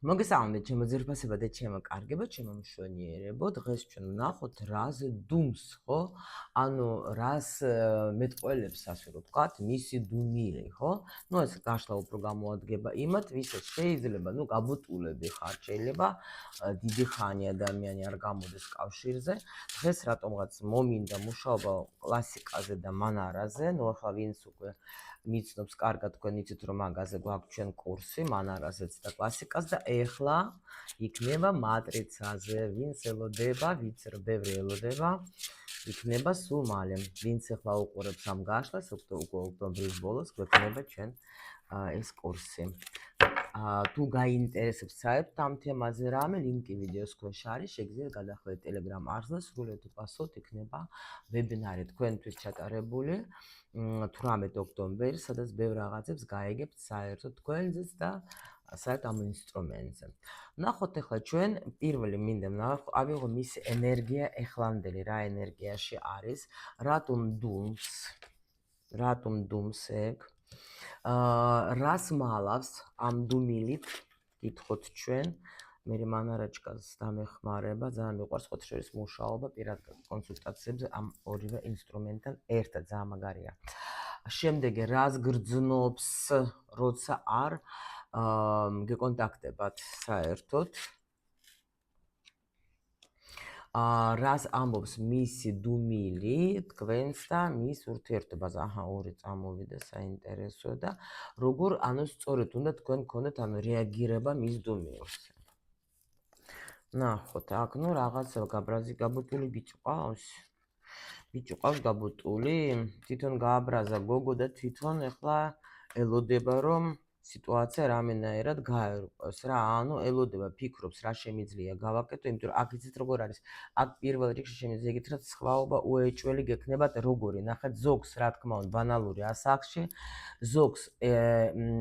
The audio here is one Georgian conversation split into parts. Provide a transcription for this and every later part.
მოგესალმებით, ჩემო ძირფასება და ჩემო კარგებო, ჩემო მშვენიერებო. დღეს ჩვენ ვნახოთ რაზე დუმს, ხო? ანუ რას მეტყველებს, ასე რომ ვთქვათ, მისი დუმილი, ხო? ნუ ეს გაშლა უფრო გამოადგება იმათ, ვისაც შეიძლება, ნუ გაბუტულები ხართ, შეიძლება დიდი ხანი ადამიანი არ გამოდეს კავშირზე. დღეს რატომღაც მომინდა მუშაობა კლასიკაზე და მანარაზე, ნუ ახლა ვინც უკვე მიცნობს კარგად თქვენ იცით რომ მაგაზე გვაქვს ჩვენ კურსი მანარაზეც და კლასიკას და ეხლა იქნება მატრიცაზე ვინც ელოდება ვინც ბევრი ელოდება იქნება სულ მალე ვინც ეხლა უყურებს ამ გაშლას უკვე ოქტომბრის ბოლოს გვექნება ჩვენ ეს კურსი თუ გაინტერესებს საერთოდ ამ თემაზე რამე ლინკი ვიდეოს ქვეშ არის შეგიძლიათ გადახვიდეთ Telegram არხზე სრულიად უპასუხოთ იქნება ვებინარი თქვენთვის ჩატარებული 18 ოქტომბერს, სადაც ბევრ რაღაცებს გაიგებთ საერთოდ თქვენზეც და საერთოდ ამ ინსტრუმენტზე. ნახოთ ახლა ჩვენ პირველი მინდა ავიღო მისი ენერგია ეხლანდელი, რა ენერგიაში არის, რატომ დუმს ეგ, რას მალავს ამ დუმილით, გითხოთ ჩვენ, მე მანარაჩკას დამეხმარება, ძალიან მიყვარს ხოთ შორის მუშაობა პირად კონსულტაციებზე ამ ორივე ინსტრუმენტთან ერთად, ძალიან მაგარია. შემდეგი რას გრძნობს, როცა არ გეკონტაქტებათ საერთოდ. რას ამბობს მისი დუმილი თქვენს და მის ურთიერთობაზე. აჰა, ორი წამოვიდა საინტერესო და როგორ ანუ სწორედ უნდა თქვენ გქონდეთ ანუ რეაგირება მის დუმილს. ნახოთ, აქ ნუ რაღაცა გაბუტული ბიჭი ყავს. ბიჭი ყავს გაბუტული, თვითონ გააბრაზა გოგო და თვითონ ახლა ელოდება რომ სიტუაცია რამენაირად გაერკვევს რა, ანუ ელოდება, ფიქრობს რა შემიძლია გავაკეთო, იმიტომ რომ აქ იცით როგორ არის. აქ პირველ რიგში შემიძლია გითხრათ სხვაობა უეჭველი გექნებათ როგორი. ნახეთ ზოგს რა თქმა უნდა ბანალური ასაკში, ზოგს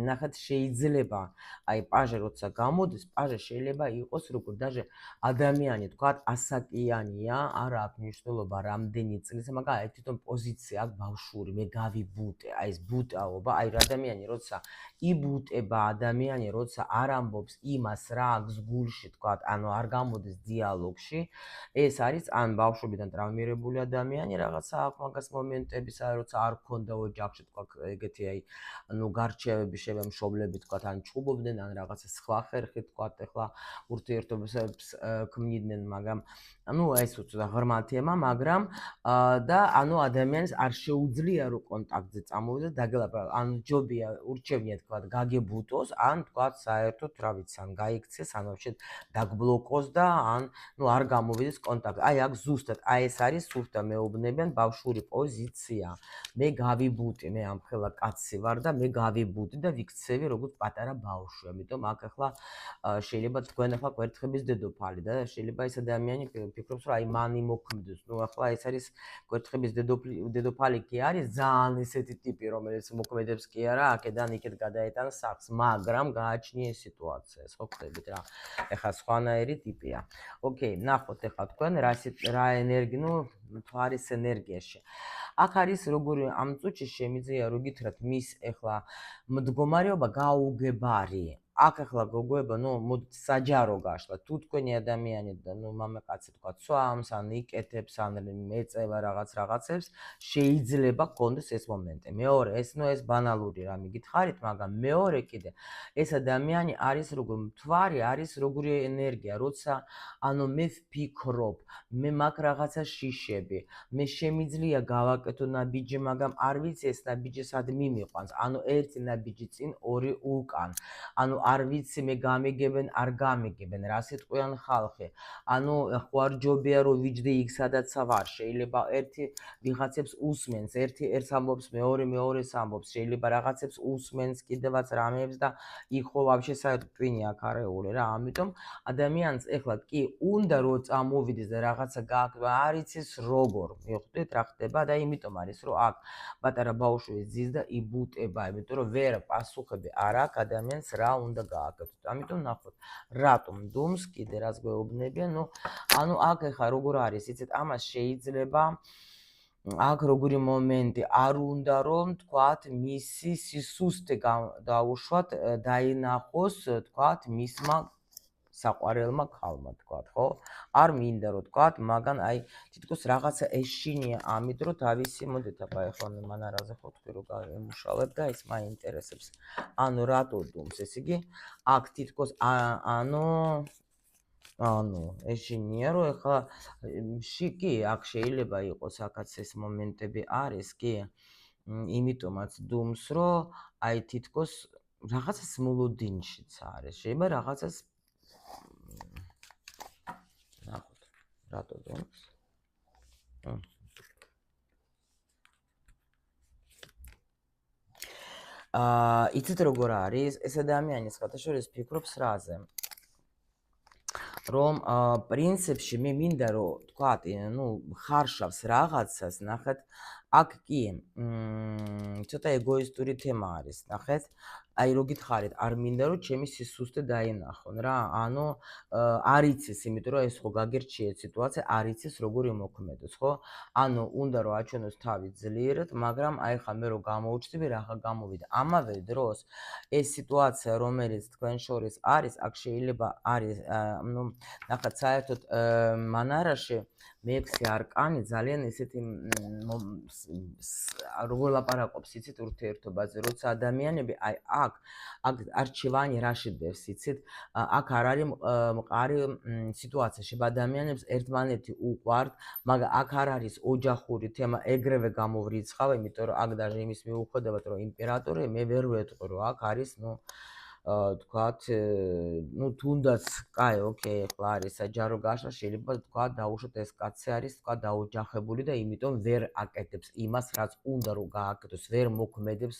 ნახეთ შეიძლება აი პაჟე როცა გამოდის, პაჟე შეიძლება იყოს როგორ დაჟე ადამიანი თქვათ ასაკიანია, არა აქვს მნიშვნელობა რამდენი წლის, მაგრამ თვითონ პოზიცია აქვს ბავშვური, მე გავიბუტე, აი ეს ბუტაობა, აი ადამიანი როცა იბუტება ადამიანი, როცა არ ამბობს იმას, რა აქვს გულში, თქვათ, ანუ არ გამოდის დიალოგში, ეს არის ან ბავშვობიდან ტრავმირებული ადამიანი, რაღაცა აქვს მაგას მომენტები, როცა არ ქონდა ოჯახში, თქვათ, ეგეთი აი, ანუ გარჩევები, შეიძლება მშობლები, თქვათ, ან ჩხუბობდნენ, ან რაღაცა სხვა ხერხი, თქვათ, ახლა ურთიერთობებს ქმნიდნენ, მაგრამ ანუ ეს უცოტა ღრმა თემა, მაგრამ და ანუ ადამიანს არ შეუძლია რომ კონტაქტზე წამოვიდეს და დაგელაპარაკოს, ან ჯობია ურჩევნია თქვათ გაგებუტოს, ან თქვათ საერთოდ რა ვიცი, ან გაიქცეს, ან ვაფშე დაგბლოკოს და ან ნუ არ გამოვიდეს კონტაქტი. აი აქ ზუსტად აი ეს არის სულთა მეუბნებიან ბავშვური პოზიცია. მე გავიბუტი, მე ამ ხელა კაცი ვარ და მე გავიბუტი და ვიქცევი როგორც პატარა ბავშვი. ამიტომ აქ ახლა შეიძლება თქვენ ახლა კვერთხების დედოფალი და შეიძლება ეს ადამიანი ფიქრობს რომ აი მან იმოქმედოს. ნუ ახლა ეს არის კვერთხების დედოფალი კი არის ძალიან ესეთი ტიპი რომელიც მოქმედებს კი არა, აქედან იქეთ გადაეტანს სახს, მაგრამ გააჩნია ეს სიტუაცია, ხო ხდებით რა. ეხლა სხვანაირი ტიპია. ოკეი, ნახოთ ეხლა თქვენ რა ენერგია, ნუ თვარის ენერგიაში. აქ არის როგორი ამ წუთში შემიძლია რომ გითხრათ მის ეხლა მდგომარეობა გაუგებარი. აქ ახლა გოგოება, ნუ მოდით საჯარო გაშლა, თუ თქვენი ადამიანი და ნუ მამაკაცი თქვა ცვამს, ან იკეთებს, ან მეწევა რაღაცებს, შეიძლება გქონდეს ეს მომენტი. მეორე, ეს ნუ ეს ბანალური რამე გითხარით, მაგრამ მეორე კიდე ეს ადამიანი არის როგორ მთვარი, არის როგორი ენერგია, როცა ანუ მე ვფიქრობ, მე მაქვს რაღაცა შიშები, მე შემიძლია გავაკეთო ნაბიჯი, მაგრამ არ ვიცი ეს ნაბიჯი სად მიმიყვანს, ანუ ერთი ნაბიჯი წინ, ორი უკან. ანუ არ ვიცი მე გამიგებენ, არ გამიგებენ, რა სიტყვიან ხალხი. ანუ ხო არ ჯობია რომ ვიჯდე იქ სადაც ვარ, შეიძლება ერთი ვიღაცებს უსმენს, ერთი ერთს ამბობს, მეორეს ამბობს, შეიძლება რაღაცებს უსმენს კიდევაც რამეებს და იქ ხო ვაფშე საერთოდ ტვინი აქ არეული რა, ამიტომ ადამიანს ეხლა კი უნდა რომ წამოვიდეს და რაღაცა გააკეთოს, არ იცის როგორ, მიხვდით რა ხდება და იმიტომ არის რომ აქ პატარა ბავშვი ზის და იბუტება, იმიტომ რომ ვერ პასუხები არ აქვს ადამიანს რა უნდა გააკეთოთ. ამიტომ ნახოთ, რატომ დუმს კიდე რას გვეუბნებიან, ნუ ანუ აქ ეხლა როგორ არის, იცით, ამას შეიძლება აქ როგორი მომენტი არ უნდა რომ თქვათ მისი სისუსტე დაუშვათ, დაინახოს თქვათ მისმა საყვარელმა ქალმა თქვათ, ხო? არ მინდა რომ თქვათ, მაგრამ აი თითქოს რაღაცა ეშინია ამით, რომ თავისი მოდით აბა ეხლა მან არაზე ხო თქვი რომ გამუშავებ და ის მაინტერესებს. ანუ რატო დუმს, ესე იგი, აქ თითქოს ანუ ეშინია რომ ეხლა კი აქ შეიძლება იყოს აქაც ეს მომენტები არის კი იმიტომაც დუმს რომ აი თითქოს რაღაცას მოლოდინშიც არის შეიძლება რაღაცას ნახოთ რატო დუმს იცით როგორ არის ეს ადამიანი სხვათაშორის ფიქრობს რაზე რომ პრინციპში მე მინდა რომ თქვათ, ნუ ხარშავს რაღაცას, ნახეთ, აქ კი ცოტა ეგოისტური თემა არის, ნახეთ. აი რო გითხარით, არ მინდა რომ ჩემი სისუსტე დაენახონ რა. ანუ არ იცის, იმიტომ რომ ეს ხო გაგერჩიეთ სიტუაცია, არ იცის როგორ მოქმედოს, ხო? ანუ უნდა რომ აჩვენოს თავი ძლიერად, მაგრამ აი ხა მე რო გამოვჩნდები, რაღა გამოვიდა. ამავე დროს ეს სიტუაცია, რომელიც თქვენ შორის არის, აქ შეიძლება არის, ნუ ნახეთ, საერთოდ მანარაში მეექვსე არკანი ძალიან ესეთი როგორ ლაპარაკობს, იცით, ურთიერთობაზე, როცა ადამიანები აი აქ არჩევანი რა შედევს, იცით, აქ არ არის მყარი სიტუაცია, შეიძლება ადამიანებს ერთმანეთი უყვართ, მაგრამ აქ არ არის ოჯახური თემა, ეგრევე გამოვრიცხავ, იმიტომ რომ აქ даже იმის მიუხედავად, რომ იმპერატორი, მე ვერ ვეტყვი, რომ აქ არის, ნუ თქვათ, ნუ თუნდაც, კაი, ოკეი, ახლა არის საჯარო გაშლა, შეიძლება თქვათ, დაუშვათ ეს კაცი არის, თქვათ, დაოჯახებული და იმიტომ ვერ აკეთებს იმას, რაც უნდა რომ გააკეთოს, ვერ მოქმედებს,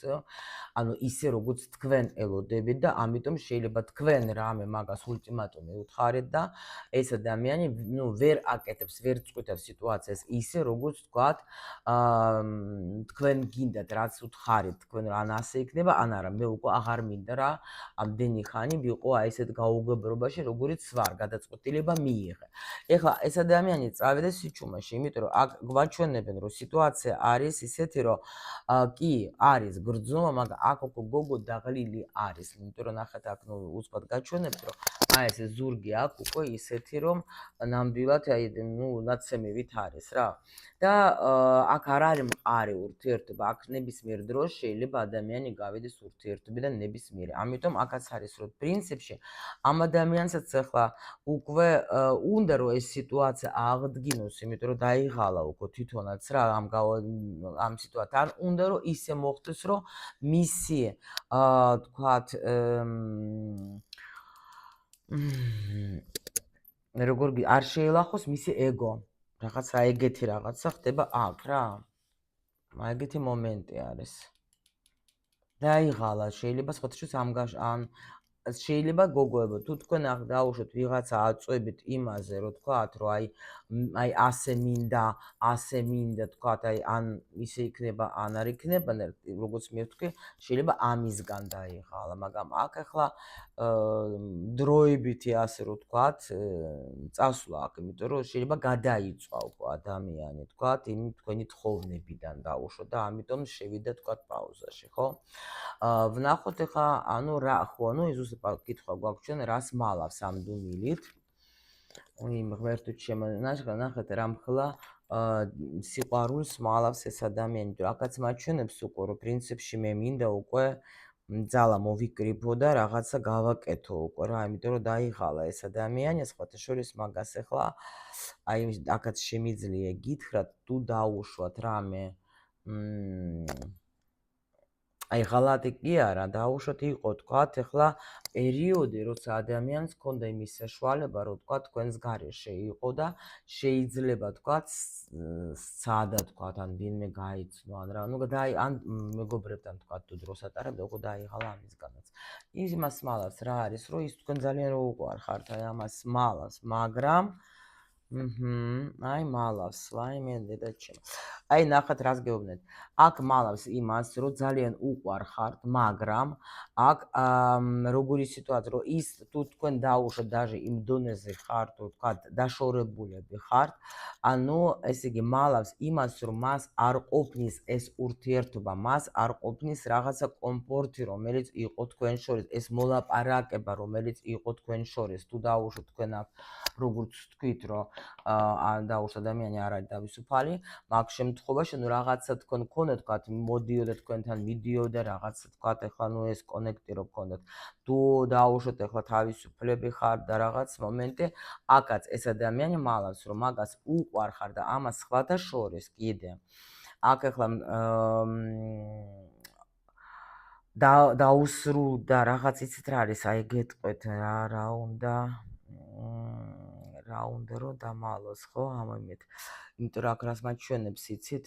ანუ ისე როგორც თქვენ ელოდებით და ამიტომ შეიძლება თქვენ რამე მაგას ულტიმატუმი უთხარეთ და ეს ადამიანი, ნუ ვერ აკეთებს, ვერ წყვიტავს სიტუაციას ისე როგორც თქვათ, თქვენ გინდათ რაც უთხარით, თქვენ ან ასე იქნება, ან არა, მე უკვე აღარ მინდა რა ამდენი ხანი ვიყო აი ესეთ გაუგებრობაში, როგორიც ვარ, გადაწყვეტილება მიიღე. ეხლა ეს ადამიანი წავიდა სიჩუმეში, იმიტომ რომ აქ გვაჩვენებენ, რომ სიტუაცია არის ისეთი, რომ კი, არის გრძნობა, მაგრამ აქ უკვე გოგო დაღლილი არის, იმიტომ რომ ნახეთ აქ ნუ უცბად გაჩვენებთ, რომ აი ეს ზურგი აქ უკვე ისეთი, რომ ნამდვილად აი ნუ ნაცემივით არის რა. და აქ არ არის მყარი ურთიერთობა, აქ ნებისმიერ დროს შეიძლება ადამიანი გავიდეს ურთიერთობიდან ნებისმიერი. ამიტომ აქაც არის, რომ პრინციპში ამ ადამიანსაც ახლა უკვე უნდა რომ ეს სიტუაცია აღდგინოს, იმიტომ რომ დაიღალა უკვე თვითონაც რა ამ სიტუაციას. ან უნდა რომ ისე მოხდეს, რომ მისი თქვათ როგორ არ შეელახოს მისი ეგო. რაღაც რა ეგეთი რაღაცა ხდება აქ რა. ეგეთი მომენტი არის. დაიღალა, შეიძლება სხვათაშორის ამ შეიძლება გოგოებო, თუ თქვენ დაუშვათ ვიღაცა აწვევით იმაზე, რომ თქვათ, რომ აი ასე მინდა, თქვათ, აი ან ისე იქნება, ან არ იქნება, როგორც მე ვთქვი, შეიძლება ამისგან დაიღალა, მაგრამ აქ ახლა დროებითი ასე რომ თქვათ, წასვლა აქ, იმიტომ რომ შეიძლება გადაიწვა უკვე ადამიანი, თქვათ, იმ თქვენი თხოვნებიდან დაუშვათ და ამიტომ შევიდა, თქვათ, პაუზაში, ხო? ვნახოთ ახლა, ანუ რა ხო, ანუ ზუსტად კითხვა გვაქვს ჩვენ რას მალავს ამ დუმილით. იმ ღმერთო ნახეთ რამხელა სიყვარულს მალავს ეს ადამიანი. აქაც მაჩვენებს უკვე, რომ პრინციპში მე მინდა უკვე ძალა მოვიკრიბო და რაღაცა გავაკეთო უკვე რა, იმიტომ რომ დაიღალა ეს ადამიანი, სხვათა შორის მაგას ახლა აი აქაც შემიძლია გითხრათ, თუ დაუშვათ რამე აი ღალატი კი არა, დაუშვათ იყო, თქვათ, ახლა პერიოდი, როცა ადამიანს ჰქონდა იმის საშუალება, რომ თქვათ, თქვენს გარეშე იყო და შეიძლება, თქვათ, სცადა, თქვათ, ან ვინმე გაიცნო, ან რა, ნუ ან მეგობრებთან, თქვათ, თუ დროს ატარებდა, უკვე დაიღალა ამისგანაც. იმას მალავს რა არის, რომ ის თქვენ ძალიან რო უყვარ ხართ, აი ამას მალავს, მაგრამ აი მალავს, ვაიმე დედაჩემ. აი ნახეთ რას გეუბნეთ. აქ მალავს იმას, რომ ძალიან უყვარხართ, მაგრამ აქ როგორი სიტუაცია, რომ ის თუ თქვენ დაუშვათ даже იმ დონეზე ხართ, თუ თქვათ დაშორებულები ხართ, ანუ ესე იგი მალავს იმას, რომ მას არ ყოფნის ეს ურთიერთობა, მას არ ყოფნის რაღაცა კომფორტი, რომელიც იყო თქვენ შორის, ეს მოლაპარაკება, რომელიც იყო თქვენ შორის, თუ დაუშვათ თქვენ აქ როგორც თქვით, რომ დაუშვათ ადამიანი არ არის თავისუფალი, მაგ შემთხვევაში ნუ რაღაცა თქვენ გქონდათ, თქვათ, მოდიოდა თქვენთან, მიდიოდა რაღაცა თქვათ, ეხლა ნუ ეს კონექტი რო გქონდათ. თუ დაუშვათ ეხლა თავისუფლები ხარ და რაღაც მომენტი, აკაც ეს ადამიანი მალავს, რომ მაგას უყვარხარ და ამას სხვათა შორის კიდე. აქ ეხლა დაუსრულდა რაღაც იცით რა არის, აი გეტყვეთ რა უნდა რა უნდა რომ დამალოს, ხო, ამით. იმიტომ რომ აქ რას მაჩვენებს იცით?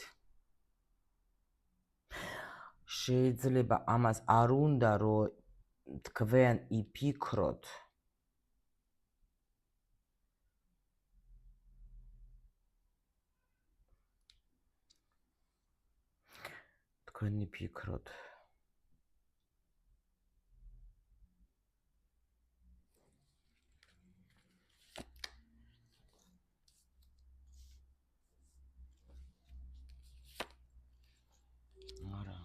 შეიძლება ამას არ უნდა რომ თქვენ იფიქროთ. თქვენ იფიქროთ. არა.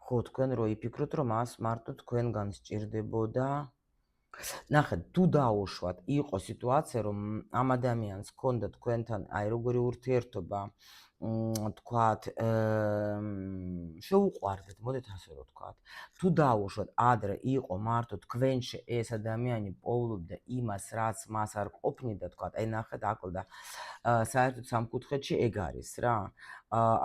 ხო, თქვენ რო იფიქროთ, რომ მას მარტო თქვენგან სჭირდებოდა. ნახეთ, თუ დაუშვათ, იყო სიტუაცია, რომ ამ ადამიანს ჰქონდა თქვენთან აი როგორი ურთიერთობა, თქვათ, შეუყვარდეთ, მოდით ასე რომ ვთქვათ. თუ დაუშვათ, ადრე იყო მარტო თქვენში ეს ადამიანი პოულობდა იმას, რაც მას არ ყოფნიდა, თქვათ, აი ნახეთ, აკლდა. საერთოდ სამკუთხედში ეგ არის რა.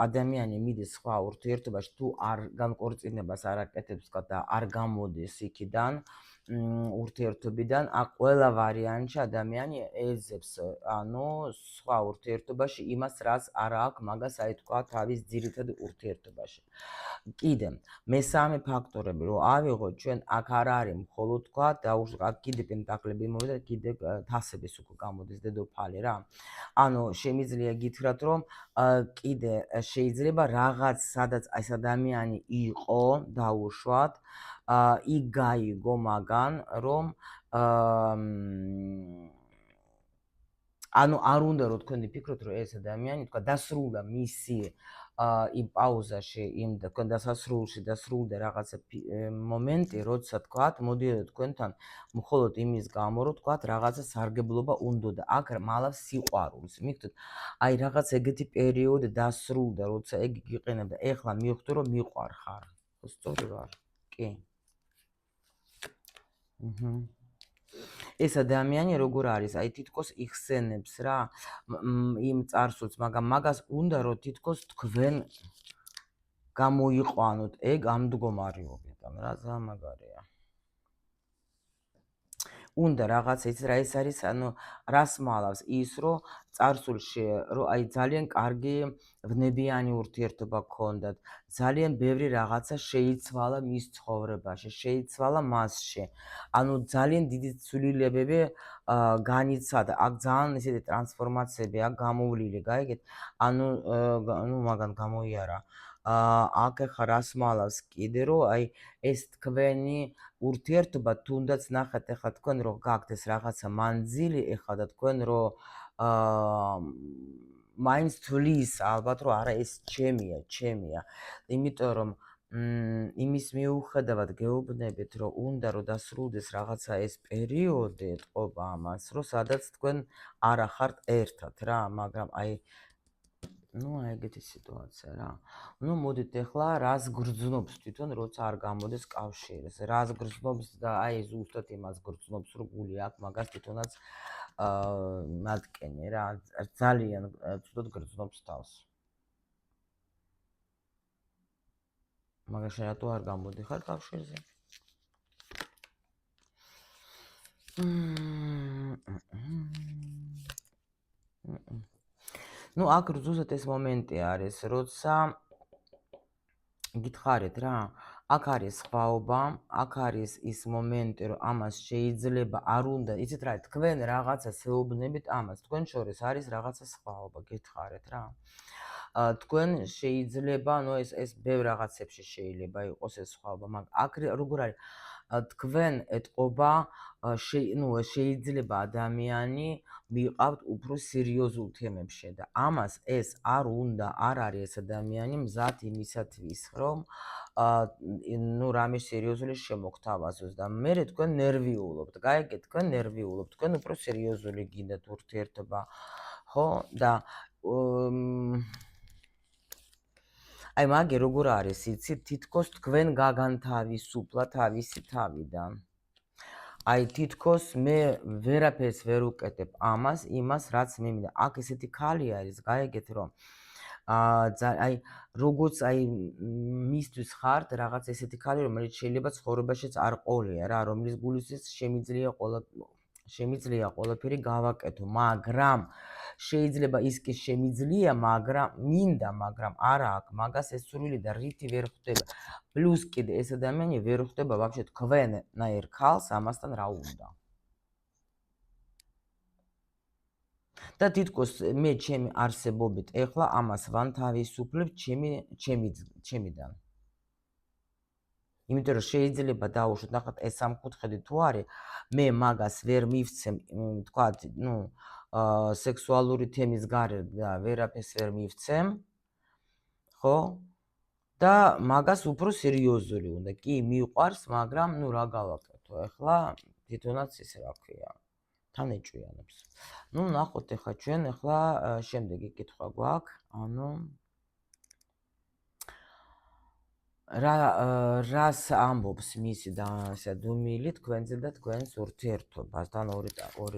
ადამიანი მიდის სხვა ურთიერთობაში, თუ არ განკორწინებას არ აკეთებს, თქვათ, და არ გამოდის იქიდან, ურთიერთობიდან, აქ ყველა ვარიანტში ადამიანი ეძებს, ანუ სხვა ურთიერთობაში იმას, რაც არ აქვს მაგას, აი თქვა, თავის ძირითად ურთიერთობაში. კიდე, მესამე ფაქტორები, რომ ავიღოთ, ჩვენ აქ არ არის მხოლოდ თქვა, აქ კიდე პენტაკლები მოვიდა, კიდე თასების უკვე გამოდის დედოფალი რა. ანუ შემიძლია გითხრათ, რომ კიდე შეიძლება რაღაც სადაც ეს ადამიანი იყო, დაუშვათ, იქ გაიგო მაგან, რომ ანუ არ უნდა რომ თქვენ იფიქროთ, რომ ეს ადამიანი თქვა დასრულდა მისი იმ პაუზაში, იმ თქვენ დასასრულში დასრულდა რაღაცა მომენტი, როცა თქვათ, მოდიოდა თქვენთან მხოლოდ იმის გამო, რომ თქვათ, რაღაცა სარგებლობა უნდოდა. აქ მალავს სიყვარულს. მიგხვდით? აი რაღაც ეგეთი პერიოდი დასრულდა, როცა ეგ გიყენებდა. ეხლა მივხვდი, რომ მიყვარხარ. ხო, სწორი ვარ? კი. ეს ადამიანი როგორ არის? აი თითქოს იხსენებს რა იმ წარსულს, მაგრამ მაგას უნდა რომ თითქოს თქვენ გამოიყვანოთ ეგ ამ მდგომარეობიდან, რა ძალიან მაგარია. უნდა რაღაცა ის რა ეს არის, ანუ რას მალავს ის, რომ წარსულში რომ აი ძალიან კარგი ვნებიანი ურთიერთობა გქონდათ, ძალიან ბევრი რაღაცა შეიცვალა მის ცხოვრებაში, შეიცვალა მასში. ანუ ძალიან დიდი ცვლილებები განიცადა. აქ ძალიან ისეთი ტრანსფორმაციები აქვს გამოვლილი, გაიგეთ? ანუ მაგან გამოიარა. აქ ახლა რას მალავს კიდე რომ აი ეს თქვენი ურთიერთობა თუნდაც ნახეთ ახლა თქვენ რო გაქვთ ეს რაღაცა მანძილი ახლა და თქვენ რო მაინც თვლის ალბათ რომ არა ეს ჩემია. იმიტომ რომ იმის მიუხედავად გეუბნებით რომ უნდა რომ დასრულდეს რაღაცა ეს პერიოდი ეთყობა ამას რომ სადაც თქვენ არ ახართ ერთად რა, მაგრამ აი აი ეგეთი სიტუაცია რა. მოდით ახლა რას გრძნობს თვითონ როცა არ გამოდის კავშირს. რას გრძნობს და აი ზუსტად იმას გრძნობს რომ გული აქვს მაგას თვითონაც მატკენი რა. ძალიან ცუდად გრძნობს თავს. მაგაში რატო არ გამოდიხარ კავშირზე? აქ ზუსტად ეს მომენტი არის, როცა გითხარით რა, აქ არის სხვაობა, აქ არის ის მომენტი, რომ ამას შეიძლება არ უნდა, იცით რა, თქვენ რაღაცას ეუბნებით ამას, თქვენ შორის არის რაღაცა სხვაობა, გითხარით რა. თქვენ შეიძლება, ну ეს ბევრ რაღაცებში შეიძლება იყოს ეს სხვაობა, მაგრამ აქ როგორ არის, თქვენ ეთყობა, ну შეიძლება ადამიანი მიყავთ უფრო სერიოზულ თემებში და ამას ეს არ უნდა, არ არის ეს ადამიანი მზად იმისათვის, რომ ну რამე სერიოზული შემოგთავაზოს და მე თქვენ ნერვიულობთ, გაიგეთ, თქვენ ნერვიულობთ, თქვენ უფრო სერიოზული გინდათ ურთიერთობა, ხო? და აი მაგი როგორ არის, იცით, თითქოს თქვენ გაგანთავისუფლა თავისი თავიდან. აი თითქოს მე ვერაფერს ვერ უკეთებ ამას, იმას, რაც მე მინდა. აქ ესეთი ქალი არის, გაიგეთ, რომ აი როგორც აი მისთვის ხართ რაღაც ესეთი ქალი, რომელიც შეიძლება ცხოვრებაშიც არ ყოლია რა, რომლის გულისთვის შემიძლია ყველაფერი გავაკეთო, მაგრამ შეიძლება ის კი შემიძლია, მაგრამ მინდა, მაგრამ არა აქვს მაგას ეს სურვილი და რითი ვერ ხვდება. პლუს კიდე ეს ადამიანი ვერ ხვდება ვაფშე თქვენნაირ ქალს ამასთან რა უნდა. და თითქოს მე ჩემი არსებობით ეხლა ამას ვანთავისუფლებ ჩემიდან. იმიტომ რომ შეიძლება დაუშვათ, ნახეთ, ეს სამკუთხედი თუ არის, მე მაგას ვერ მივცემ, თქვათ, ну, სექსუალური თემის გარეთ და ვერაფერს ვერ მივცემ, ხო? და მაგას უფრო სერიოზული უნდა. კი, მიყვარს, მაგრამ ну რა გავაკეთო? ეხლა თვითონაც ისე რა ქვია, თან ეჭვიანობს. ну, ნახოთ ეხლა ჩვენ ეხლა შემდეგი კითხვა გვაქვს, ანუ რას ამბობს მისი და ესა დუმილი თქვენზე და თქვენს ურთიერთობასთან ორი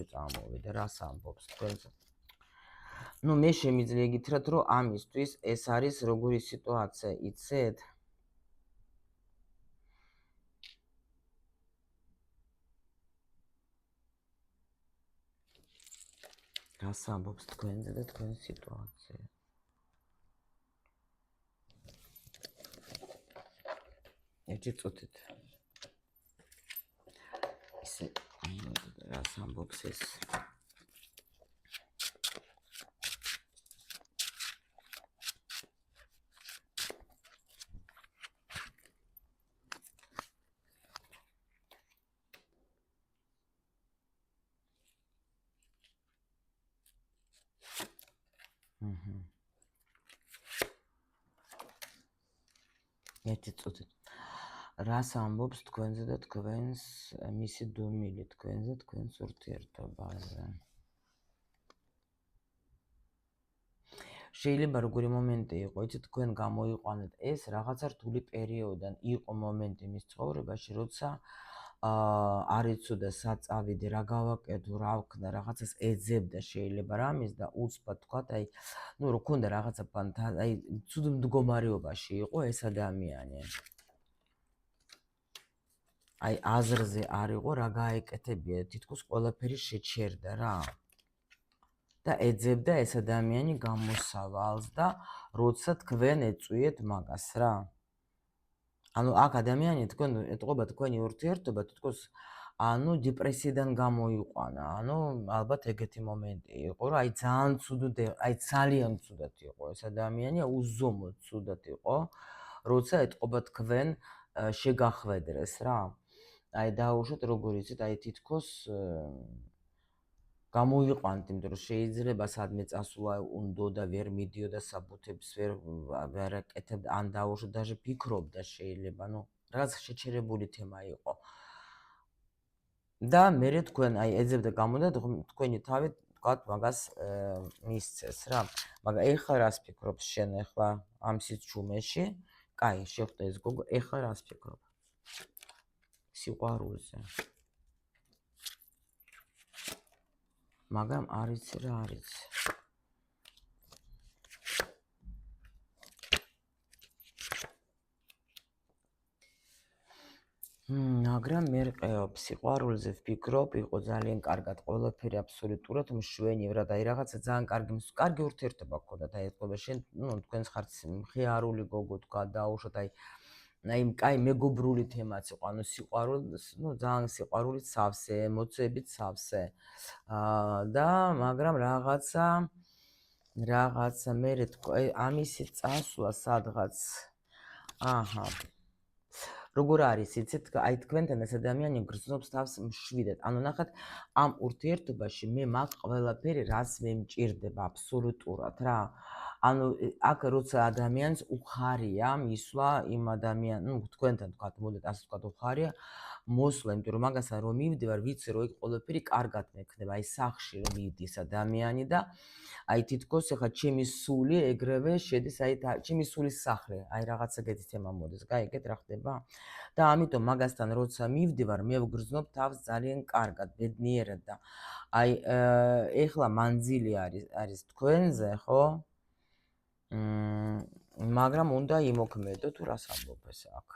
წამოვიდა, რას ამბობს თქვენზე? ну, მე შემიძლია გითხრათ, რომ ამისთვის ეს არის როგორი სიტუაცია, იცით? რას ამბობს თქვენზე და თქვენს სიტუაცია? ერთი წუთით. ისე რას ამბობს ეს? ერთი წუთით. რას ამბობს თქვენზე და თქვენს მისი დუმილი თქვენზე თქვენს ურთიერთობაზე? შეიძლება როგორი მომენტი იყო, იცით, თქვენ გამოიყვანეთ ეს რაღაცა რთული პერიოდიდან იყო მომენტი მის ცხოვრებაში, როცა არ იცოდა საწავიდე, რა გავაკეთო, რა ვქნა, რაღაცას ეძებდა შეიძლება რამის და უცბად თქვათ, აი, ну, რო ქონდა რაღაცა აი, ცუდ მდგომარეობაში იყო ეს ადამიანი. აი, აზრზე არ იყო, რა გაეკეთებია, თითქოს ყველაფერი შეჩერდა რა. და ეძებდა ეს ადამიანი გამოსავალს და როცა თქვენ ეწვიეთ მაგას რა. ანუ აქ ადამიანი თქვენ ეთყობა თქვენი ურთიერთობა თითქოს ანუ დეპრესიიდან გამოიყვანა. ანუ ალბათ ეგეთი მომენტი იყო, რომ აი ძალიან ცუდად იყო ეს ადამიანი, უზომოდ ცუდად იყო, როცა ეთყობა თქვენ შეგახვედრეს რა. აი დაუშვათ როგორ იცით, აი თითქოს გამოიყვანთ, იმიტომ რომ შეიძლება სადმე წასულა უნდა და ვერ მიდიოდა საბუთებს ვერ აკეთებდა, ან დაუშვათ даже ფიქრობდა შეიძლება, ну, რაღაც შეჩერებული თემა იყო. და მე თქვენ აი ეძებდა გამოდა თქვენი თავი თქვათ მაგას მისცეს რა. მაგრამ ეხლა რას ფიქრობ შენ ეხლა ამ სიჩუმეში? კაი, შეხვდა ეს გოგო, ეხლა რას ფიქრობ? სიყვარულზე. მაგრამ არ იცი რა არის. მაგრამ მე ყევ სიყვარულზე ვფიქრობ, იყო ძალიან კარგად ყველაფერი აბსოლუტურად მშვენივრად, აი რაღაცა ძალიან კარგი ურთიერთობა გქონდათ, აი ეთქობა შენ, ну, თქვენს ხართ მხიარული გოგო თქვა, დაუშვათ, აი კაი მეგობრული თემაც იყო, ანუ სიყვარულს, ძალიან სიყვარულით სავსე, ემოციებით სავსე. და მაგრამ რაღაცა მე ამისი წასვლა სადღაც აჰა როგორ არის, იცით, აი თქვენთან ეს ადამიანი გრძნობს თავს მშვიდად. ანუ ნახეთ, ამ ურთიერთობაში მე მაქვს ყველაფერი, რაც მე მჭირდება აბსოლუტურად რა. ანუ აქ როცა ადამიანს უხარია მისვლა იმ თქვენთან თქვათ, მოდით ასე თქვათ, უხარია მოსვლა, იმიტომ რომ მაგასთან რომ მივდივარ, ვიცი რომ იქ ყველაფერი კარგად მექნება, აი სახში რომ მიდის ადამიანი და აი თითქოს ახლა ჩემი სული ეგრევე შედის, აი ჩემი სულის სახლი, აი რაღაცა ეგეთი თემა მოდის, გაიგეთ რა ხდება? და ამიტომ მაგასთან როცა მივდივარ, მე ვგრძნობ თავს ძალიან კარგად, ბედნიერად და აი ეხლა მანძილი არის თქვენზე, ხო? მაგრამ უნდა იმოქმედო თუ რას ამბობ ეს აქ.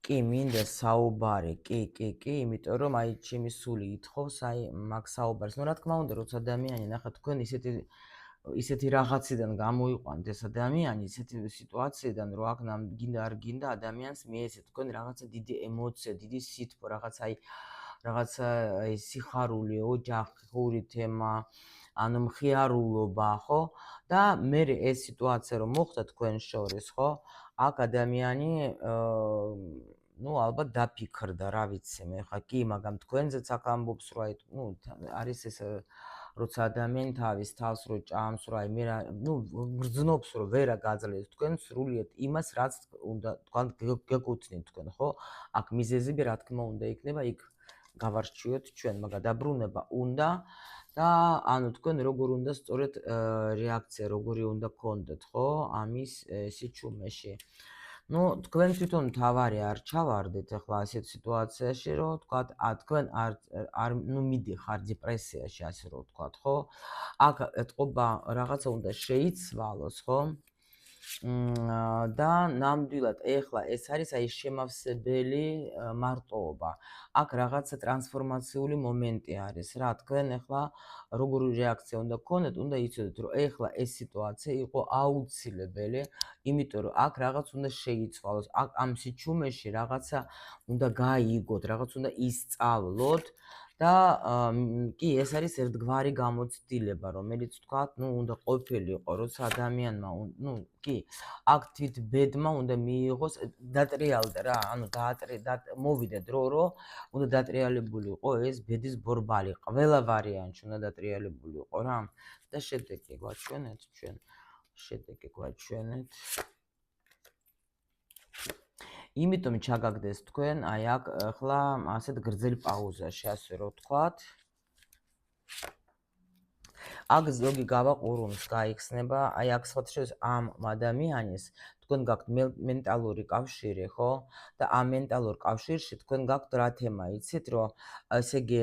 კი, მინდა საუბარი, კი, იმიტომ რომ აი ჩემი სული ითხოვს აი მაგ საუბარს. რა თქმა უნდა, როცა ადამიანი ნახა თქვენ ისეთი რაღაციდან გამოიყვანთ ეს ადამიანი, ისეთი სიტუაციიდან, რომ აქ გინდა არ გინდა ადამიანს მიეცეთ თქვენ რაღაცა დიდი ემოცია, დიდი სითბო, რაღაცა სიხარული, ოჯახური თემა, ანუ მხიარულობა, ხო? და მე ეს სიტუაცია რომ მოხდა თქვენ შორის, ხო? აქ ადამიანი ალბათ დაფიქრდა, რა ვიცი მე, ხა კი, მაგრამ თქვენზეც აქ ამბობს, რომ არის ეს როცა ადამიანი თავის თავს რო ჭამს, რომ აი მე გრძნობს, რომ ვერა გაძლევს თქვენ სრულიად იმას, რაც უნდა თქვენ გეკუთვნით თქვენ, ხო? აქ მიზეზები რა თქმა უნდა იქნება, იქ გავარჩიოთ ჩვენ, მაგრამ დაბრუნება უნდა და ანუ თქვენ როგორ უნდა სწორედ რეაქცია როგორი უნდა გქონდეთ, ხო? ამის სიჩუმეში. თქვენ თვითონ თავარი არ ჩავარდეთ ახლა ასეთ სიტუაციაში, რომ თქვათ, თქვენ არ მიდიხარ დეპრესიაში, ასე რომ ვთქვათ, ხო? აქ ეთყობა რაღაცა უნდა შეიცვალოს, ხო? და ნამდვილად ეხლა ეს არის აი შემავსებელი მარტოობა. აქ რაღაცა ტრანსფორმაციული მომენტი არის რა. თქვენ ეხლა როგორი რეაქცია უნდა გქონდეთ, უნდა იცოდეთ, რომ ეხლა ეს სიტუაცია იყო აუცილებელი, იმიტომ რომ აქ რაღაც უნდა შეიცვალოს. აქ ამ სიჩუმეში რაღაცა უნდა გაიგოთ, რაღაც უნდა ისწავლოთ. და კი, ეს არის ერთგვარი გამოცდილება, რომელიც თქვათ, უნდა ყოფილიყო, როცა ადამიანმა, კი, აქ თვით ბედმა უნდა მიიღოს, დატრიალდა რა, ანუ მოვიდა დრო, რომ უნდა დატრიალებული იყო ეს ბედის ბორბალი, ყველა ვარიანტში უნდა დატრიალებული იყო რა. და შედეგი გვაჩვენეთ ჩვენ. იმიტომ ჩაგაგდეს თქვენ, აი აქ ახლა ასეთ გრძელ პაუზაში, ასე რომ ვთქვათ. აქ ზოგი გავაყურუნს გაიხსნება, აი აქ სხვათაშორის ამ ადამიანის თქვენ გაქვთ მენტალური კავშირი, ხო? და ამ მენტალურ კავშირში თქვენ გაქვთ რა თემა, იცით, რომ ესე იგი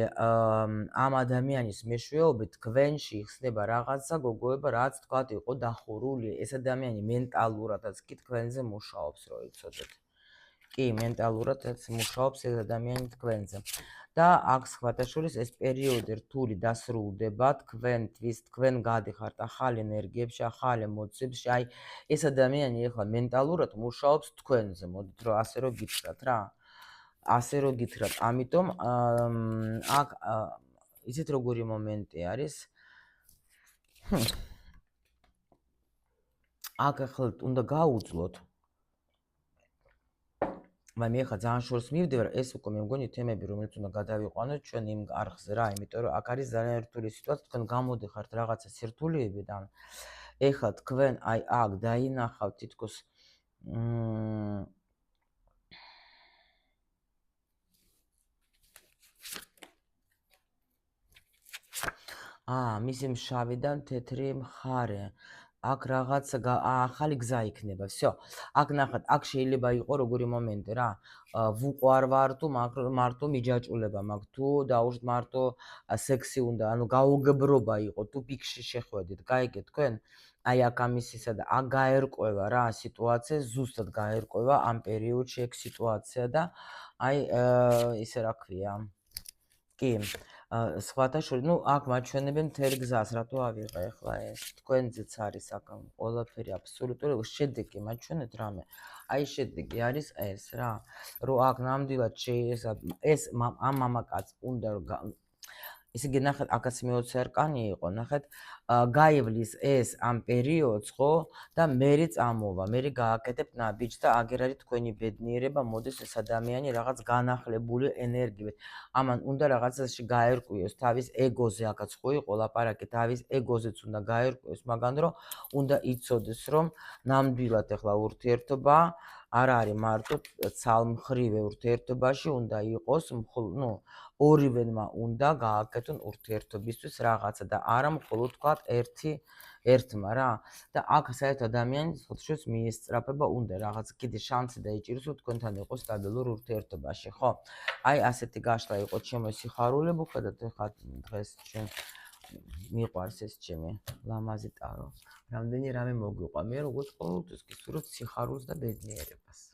ამ ადამიანის მეშვეობით თქვენში იხსნება რაღაცა გოგოება, რაც თქვათ იყო დახურული, ეს ადამიანი მენტალურადაც კი თქვენზე მუშაობს, რო იცოდეთ. კი, მენტალურადაც მუშაობს ეს ადამიანი თქვენზე. და აქ სხვათაშორის ეს პერიოდი რთული დასრულდება თქვენ გადიხართ ახალ ენერგიებში, ახალ ემოციებში. აი ეს ადამიანი ახლა მენტალურად მუშაობს თქვენზე, მოდით რომ ასე რომ გითხრათ რა. ასე რომ გითხრათ, ამიტომ აქ იცით როგორი მომენტი არის? აქ ახლა უნდა გაუძლოთ. მაგრამ მე ხა ძალიან შორს მივდივარ, ეს უკვე მე მგონი თემები, რომელიც უნდა გადავიყვანოთ ჩვენ იმ არხზე რა, იმიტომ რომ აქ არის ძალიან რთული სიტუაცია, თქვენ გამოდიხართ რაღაცა სირთულეებიდან. ეხლა თქვენ აი აქ დაინახავთ თითქოს მისი მშავიდან თეთრი მხარე. აქ რაღაცა ახალი გზა იქნება. всё. აქ ნახეთ, აქ შეიძლება იყოს როგორი მომენტი რა. ვუყვარ ვარ თუ მარტო მიჯაჭულება მაქვს თუ დაუშვით მარტო სექსი უნდა, ანუ გაუგებრობა იყო თუ პიქში შეხვედით. გაიგეთ თქვენ? აი აქ ამისისა და აქ გაერკვევა რა სიტუაცია, ზუსტად გაერკვევა ამ პერიოდში ეგ სიტუაცია და აი ისე რა ქვია. კი, სხვათა შორის, ну, აქ მაჩვენებენ მთელ გზას, რატო ავიღე ახლა ეს? თქვენზეც არის აქ ყველაფერი აბსოლუტური შედეგი, მაჩვენეთ რამე. აი შედეგი არის ეს რა, რომ აქ ნამდვილად ეს ამ მამაკაცს უნდა რომ ისე გენახეთ, აქაც მე-20 არკანი იყო, ნახეთ, გაივლის ეს ამ პერიოდს, ხო? და მერე წამოვა, მერე გააკეთებ ნაბიჯს და აგერ არის თქვენი ბედნიერება, მოდის ეს ადამიანი რაღაც განახლებული ენერგიით. ამან უნდა რაღაცაში გაერკვიოს თავის ეგოზე, აქაც ხო იყო ლაპარაკი, თავის ეგოზეც უნდა გაერკვიოს, მაგრამ რომ უნდა იცოდეს, რომ ნამდვილად ახლა ურთიერთობა არ არის მარტო ცალმხრივ ურთიერთობაში, უნდა იყოს, ну, ორივენმა უნდა გააკეთონ ურთიერთობისთვის რაღაცა და არა მხოლოდ თქვა ერთმა რა. და აქ საერთოდ ადამიანის ხოთშოს მიესწრაფება უნდა რაღაც კიდე შანსი დაიჭიროს, რომ თქვენთან იყოს სტაბილურ ურთიერთობაში, ხო? აი ასეთი გაშლა იყო ჩემო სიხარულები, ხედავთ ახლა დღეს ჩვენ მიყვარს ეს ჩემი ლამაზი ტარო. რამდენი რამე მოგვიყვა. მე როგორც ყოველთვის გისურვებთ სიხარულს და ბედნიერებას.